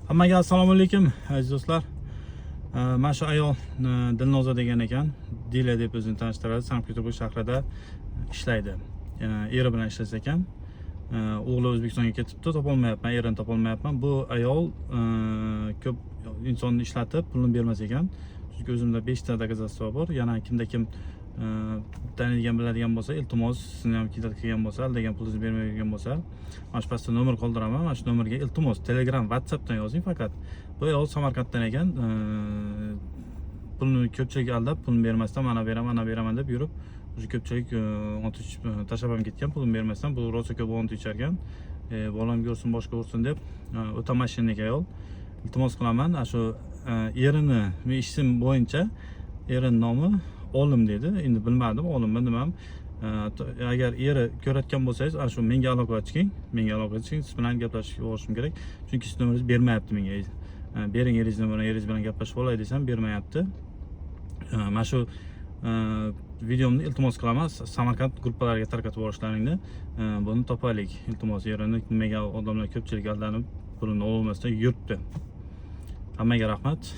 Hammaga assalomu alaykum aziz do'stlar. Mana shu ayol Dilnoza degan ekan. Dila deb o'zini tanishtiradi. Sankt-Peterburg shahrida ishlaydi. Eri bilan ishlas ekan. O'g'li O'zbekistonga ketibdi, topolmayapman, erini topolmayapman. Bu ayol ko'p insonni ishlatib, pulni bermas ekan. Chunki o'zimda 5 ta dokazatsiya bor. Yana kimda kim taniydigan biladigan bo'lsa, iltimos sizni ham kelgan bo'lsa, aldagan pulingizni bermaydigan bo'lsa, mana shu pastda nomer qoldiraman. Mana shu nomerga iltimos Telegram, WhatsAppdan yozing faqat. Bu ayol Samarqanddan ekan. Pulni ko'pchilik aldab, pulni bermasdan mana beraman deb yurib, o'sha ko'pchilik tashlab ham ketgan, pulni bermasdan. Bu rosa ko'p ont icharkan. Bolam ko'rsin, boshqa ursin deb o'ta mashinnik ayol. Iltimos qilaman, shu erini ishim bo'yicha erin nomi Olim dedi. Endi bilmadim, olimmi nimam. Agar eri ko'rayotgan bo'lsangiz, shu menga aloqa chiqing. Siz bilan gaplashishim kerak. Chunki siz nomeringizni bermayapti menga. Bering eringiz nomerini, eringiz bilan gaplashib olay desam bermayapti. Mana shu videomni iltimos qilaman, Samarqand gruppalariga tarqatib yuborishlaringni. Buni topaylik. Iltimos, erini nimaga odamlar ko'pchilik aldanib pulini olmasdan yuribdi. Hammaga rahmat.